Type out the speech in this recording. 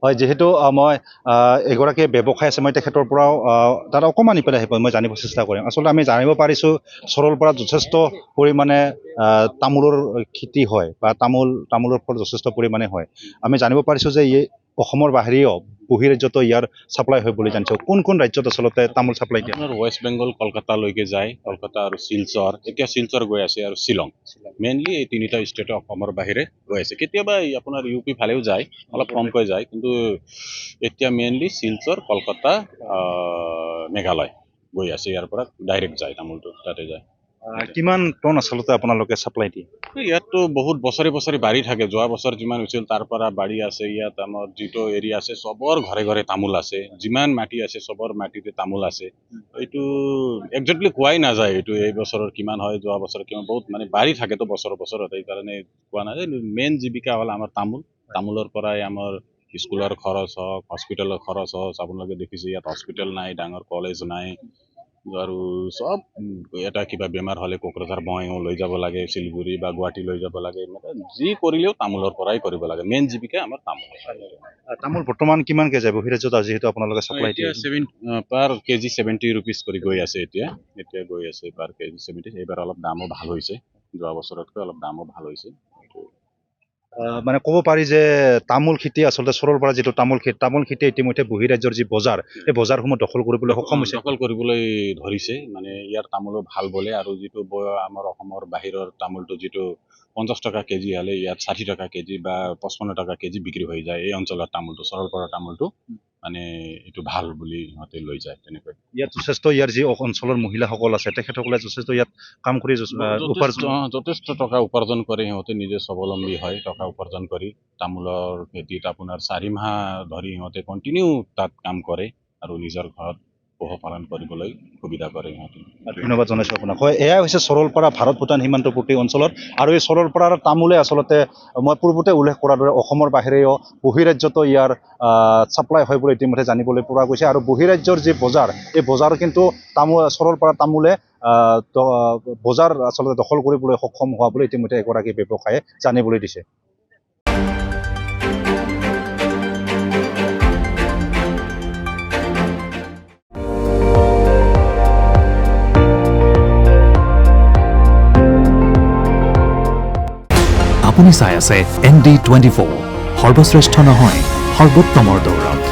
হয়, যিহেতু মই এগৰাকী ব্যৱসায় আছে, মই তেখেতৰ পৰাও তাত অকণমান ইফালে আহিব মই জানিব চেষ্টা কৰিম। আচলতে আমি জানিব পাৰিছোঁ চৰলপাৰাত যথেষ্ট পৰিমাণে তামোলৰ খেতি হয় বা তামোলৰ ফল যথেষ্ট পৰিমাণে হয়। আমি জানিব পাৰিছোঁ যে অসমৰ বাহিৰেও বহিৰাজ্যতো ইয়াৰ ছাপ্লাই হয় বুলি জানিছোঁ। কোন কোন ৰাজ্যত আচলতে তামোল ছাপ্লাই দিয়া? আপোনাৰ ৱেষ্ট বেংগল কলকাতালৈকে যায়, কলকাতা আৰু শিলচৰ, এতিয়া শিলচৰ গৈ আছে আৰু শ্বিলং। মেইনলি এই তিনিটা ষ্টেটে অসমৰ বাহিৰে গৈ আছে। কেতিয়াবা আপোনাৰ ইউ পি ফালেও যায়, অলপ কমকৈ যায়, কিন্তু এতিয়া মেইনলি শিলচৰ, কলকাতা, মেঘালয় গৈ আছে। ইয়াৰ পৰা ডাইৰেক্ট যায় তামোলটো, তাতে যায়। কিমান টন আচলতে আপোনালোকে ছাপ্লাই দিয়ে? ইয়াততো বহুত বছৰে বছৰে বাঢ়ি থাকে। যোৱা বছৰ যিমান হৈছিল তাৰ পৰা বাঢ়ি আছে। ইয়াত আমাৰ যিটো এৰিয়া আছে চবৰ ঘৰে ঘৰে তামোল আছে, যিমান মাটি আছে চবৰ মাটিতে তামোল আছে। এইটো একজেক্টলি কোৱাই নাযায় এইটো এই বছৰৰ কিমান হয়, যোৱা বছৰ কিমান, বহুত মানে বাঢ়ি থাকেতো বছৰত, সেইকাৰণে কোৱা নাযায়। মেইন জীৱিকা হ'ল আমাৰ তামোলৰ পৰাই আমাৰ স্কুলৰ খৰচ হওক, হস্পিটেলৰ খৰচ হওক। আপোনালোকে দেখিছে ইয়াত হস্পিটেল নাই, ডাঙৰ কলেজ নাই, আৰু চব এটা কিবা বেমাৰ হ'লে কোকৰাঝাৰ বঙাইগাঁও লৈ যাব লাগে, শিলিগুৰি বা গুৱাহাটী লৈ যাব লাগে। যি কৰিলেও তামোলৰ পৰাই কৰিব লাগে। মেইন জীৱিকা আমাৰ তামোল। তামোল বৰ্তমান কিমানকৈ যায় বহিৰাজ্যত যিহেতু আপোনালোকে ছাপ্লাই দিয়ে? পাৰ কেজি 70 rupees কৰি গৈ আছে এতিয়া গৈ আছে পাৰ কেজি 70। এইবাৰ অলপ দামো ভাল হৈছে, যোৱা বছৰতকৈ অলপ দামো ভাল হৈছে। মানে ক'ব পাৰি যে তামোল খেতি আচলতে চৰলপাৰা যিটো তামোল খেতি ইতিমধ্যে বহিৰাজ্যৰ যি বজাৰ, সেই বজাৰসমূহ দখল কৰিবলৈ সক্ষম হৈছে। দখল কৰিবলৈ ধৰিছে, মানে ইয়াৰ তামোলো ভাল বলে, আৰু যিটো আমাৰ অসমৰ বাহিৰৰ তামোলটো যিটো 50 টকা কেজি হ'লে ইয়াত 60 টকা কেজি বা 55 টকা কেজি বিক্ৰী হৈ যায়। এই অঞ্চলৰ তামোলটো, চৰলপাৰা তামোলটো মানে এইটো ভাল বুলি সিহঁতে লৈ যায়। তেনেকৈ ইয়াত যথেষ্ট ইয়াৰ যি অঞ্চলৰ মহিলাসকল আছে তেখেতসকলে যথেষ্ট ইয়াত কাম কৰি যথেষ্ট টকা উপাৰ্জন কৰে। সিহঁতে নিজে স্বাৱলম্বী হয়, টকা উপাৰ্জন কৰি তামোলৰ খেতিত আপোনাৰ 4 মাহ ধৰি সিহঁতে কণ্টিনিউ তাত কাম কৰে আৰু নিজৰ ঘৰত পশুপালন কৰিবলৈ সুবিধা কৰে সিহঁতে। ধন্যবাদ জনাইছোঁ আপোনাক। হয়, এয়াই হৈছে চৰলপাৰা ভাৰত ভূটান সীমান্তৱৰ্তী অঞ্চলত, আৰু এই চৰলপাৰাৰ তামোলে আচলতে মই পূৰ্বতে উল্লেখ কৰাৰ দৰে অসমৰ বাহিৰেও বহিৰাজ্যতো ইয়াৰ ছাপ্লাই হয় বুলি ইতিমধ্যে জানিবলৈ পৰা গৈছে। আৰু বহিৰাজ্যৰ যি বজাৰ, এই বজাৰ কিন্তু চৰলপাৰা তামোলে বজাৰ আচলতে দখল কৰিবলৈ সক্ষম হোৱা বুলি ইতিমধ্যে এগৰাকী ব্যৱসায়ে জানিবলৈ দিছে। আপুনি চাই আছে ND24, সৰ্বশ্ৰেষ্ঠ নহয় সৰ্বোত্তমৰ দৌৰত।